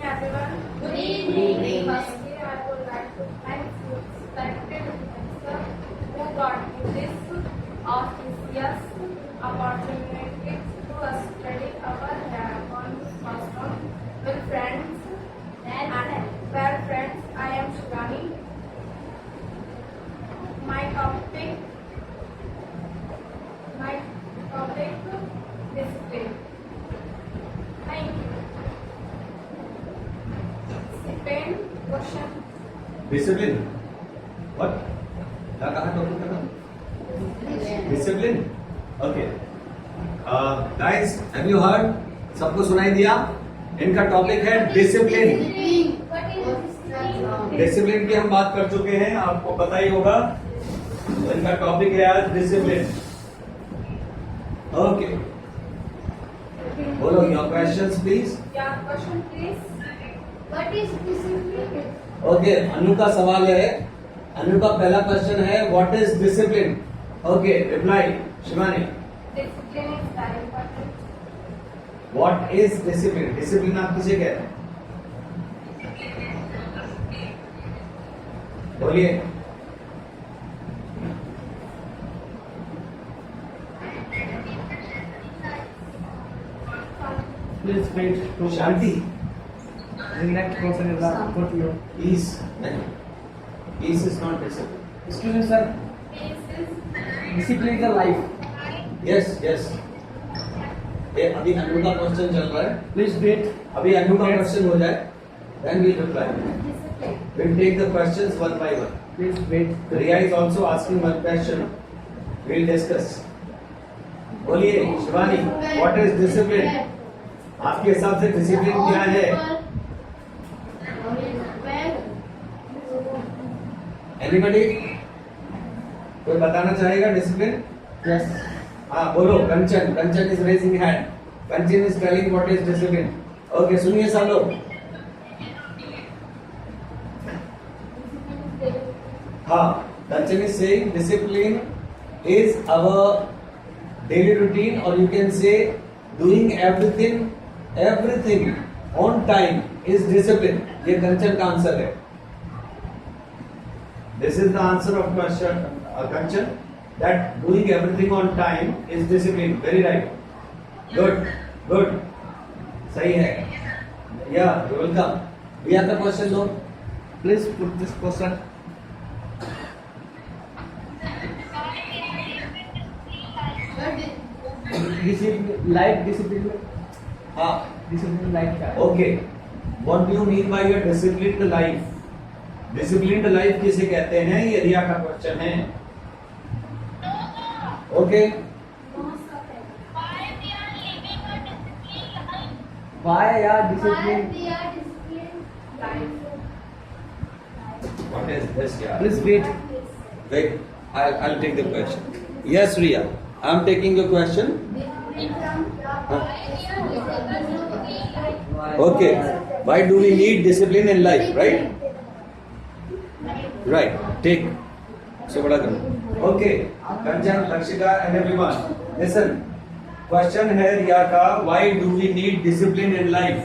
everyone. Good evening. Firstly, I would like to thank respected professor who got me this auspicious opportunity to study our Dragon's cosmos. Well, friends, I am Shivani. My topic, discipline. Thank you. Second question. Discipline what क्या कहा topic का नाम discipline okay guys have you heard सबको सुनाई दिया इनका topic है discipline discipline की हम बात कर चुके हैं आपको पता ही होगा इनका टॉपिक है आज डिसिप्लिन ओके बोलो your questions please Your question, please. What is discipline? Okay Anu का सवाल है अनु का पहला क्वेश्चन है what is discipline okay reply Shivani Discipline is very important. What is discipline discipline आप किसे कहते हैं बोलिए Please wait to Shanti the next person is put you. Peace नहीं peace is not discipline Excuse me, sir. Peace is Discipline is a life. Yes yes ये अभी अनु का question चल रहा है Please wait. अभी अनु का क्वेश्चन हो जाए then we reply Discipline. we'll take the questions one by one Please wait. Riya is also asking one question we'll discuss बोलिए शिवानी व्हाट इज डिसिप्लिन आपके हिसाब से डिसिप्लिन क्या है एनीबॉडी कोई बताना चाहेगा डिसिप्लिन Yes. हाँ बोलो Kanchan Kanchan is raising hand Kanchan is telling what is discipline okay सुनिए सब लोग हाँ Kanchan is saying discipline is our daily routine और you can say doing everything on time is discipline ये कंचन का आंसर है this is the answer of question Kanchan that doing everything on time is discipline very right good सही है yeah you will come we have the question though Please put this question. Discipline, life discipline. हाँ Discipline life क्या है? okay what do you mean by your disciplined life disciplined life किसे कहते हैं ये रिया का क्वेश्चन है okay Why yeah discipline? what is this yeah Please wait. wait I'll take the question yes Riya I'm taking your question okay why do we need discipline in life right take so bada karo okay Kanchan Lakshika and everyone listen question है रिया का why do we need discipline in life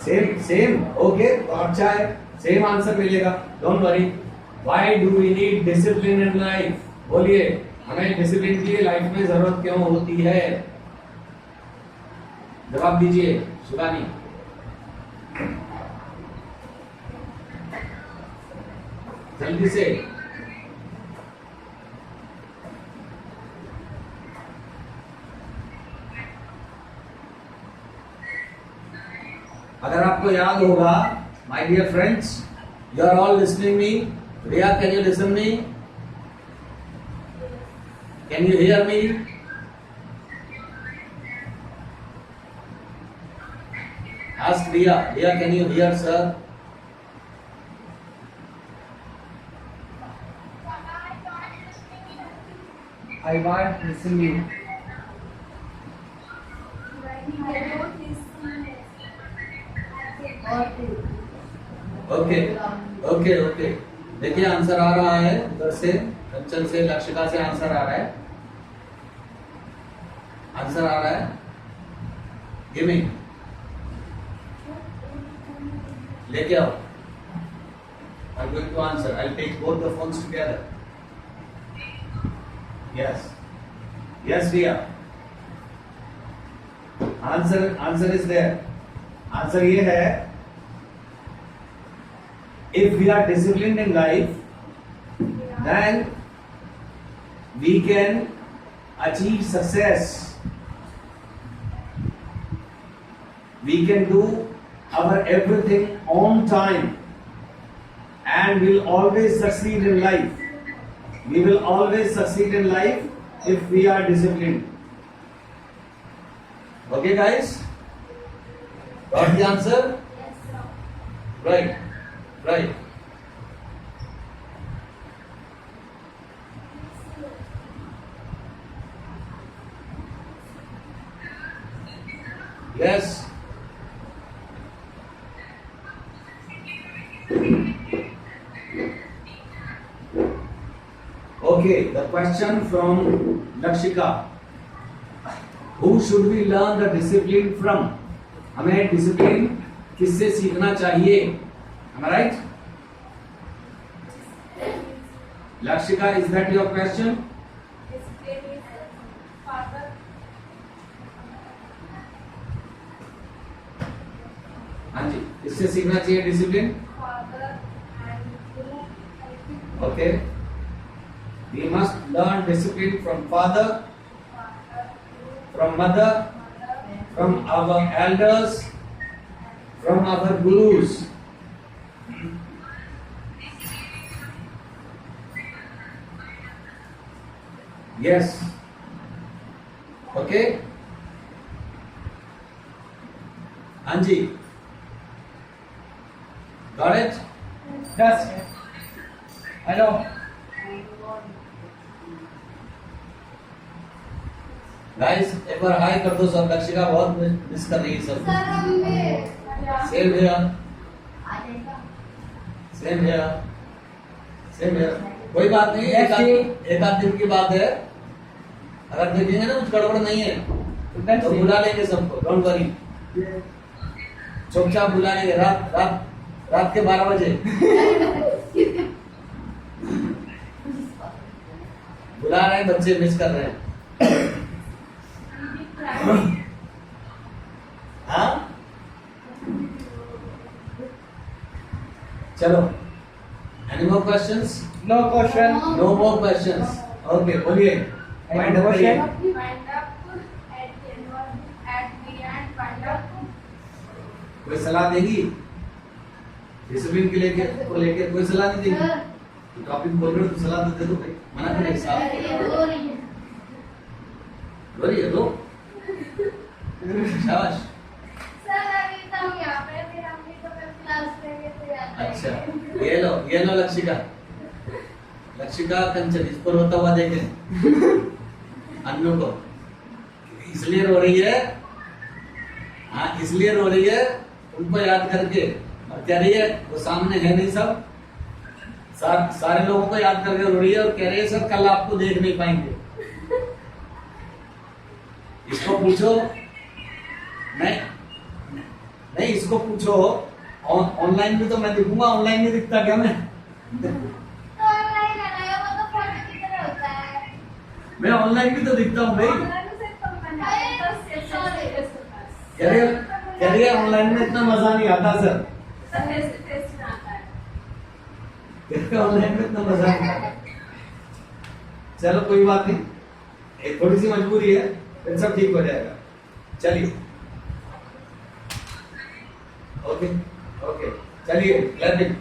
same okay तो अच्छा है same answer मिलेगा don't worry why do we need discipline in life बोलिए हमें discipline की life में जरूरत क्यों होती है जवाब दीजिए शिवानी जल्दी से अगर आपको याद होगा my dear friends you are all listening me Riya can you listen me can you hear me ask Riya can you hear sir I want to listen you. Okay okay okay देखिए आंसर आ रहा है उधर से कंचन से लक्षिका से आंसर आ रहा है आंसर आ रहा है गिव मी, लेके आओ। I'm going to answer. I'll take both the phones together. Yes. Yes, Ria. Answer is there. Answer ये है, if we are disciplined in life, then we can achieve success. We can do our everything on time and we'll always succeed in life. We will always succeed in life if we are disciplined. Okay, guys? Got the answer? Yes, sir. Right. Right. Yes. Okay, the question from Lakshika. Who should we learn the discipline from? हमें discipline किससे सीखना चाहिए? Am I right? Lakshika, is that your question? Discipline is father. हाँ जी, इससे सीखना चाहिए discipline. Father and guru. Okay. We must learn discipline from father, Father, guru, from mother, mother, from our elders, from our gurus. Yes. Okay. Anji. Got it? Yes. I know. Guys एक बार हाय कर दो सब। लक्षिका बहुत miss कर रही है सब। Sir हमें सेम हियर, आ जाएगा। Same here, same here. कोई बात नहीं, एक आध दिन की बात है। अगर देखेंगे ना कुछ गड़बड़ नहीं है तो बुला लेंगे सबको, डोंट वरी। चुपचाप बुला लेंगे रात के 12 बजे बुला रहे हैं, बच्चे मिस कर रहे हैं। हाँ चलो, any more questions? No question. No more questions. Okay, बोलिए। Any question? wind up at the end, at the end, wind up. कोई सलाह देगी डिसिप्लिन को लेके कोई सलाह नहीं देगी? टॉपिक बोल रहे हो तो सलाह तो दे दो भाई, मना करें साहब। हो रही है दो, शाबाश। सर अभी तो हम यहाँ पे फिर हम भी तो फिर क्लास में गए थे याद है। अच्छा, ये लो लक्षिका कंचन, इस पर रोता हुआ देखें अन्नू को। इसलिए रो रही है, हाँ इसलिए रो रही है उनको याद करके, और कह रही है वो सामने है नहीं सब, सारे लोगों को याद करके रो रही है और कह रही है सर कल आपको देख नहीं पाएंगे। इसको पूछो, नहीं इसको पूछो, ऑनलाइन भी तो मैं दिखूंगा, ऑनलाइन नहीं दिखता क्या मैं? तो ऑनलाइन है ना, वो तो फोटो की तरह होता है। मैं ऑनलाइन भी तो दिखता हूँ भाई। कह रही है ऑनलाइन में इतना मजा नहीं आता सर। ऑनलाइन में इतना मजा नहीं आता। चलो कोई बात नहीं, एक थोड़ी सी मजबूरी है, फिर सब ठीक हो जाएगा। चलिए ओके, चलिए क्लैपिंग।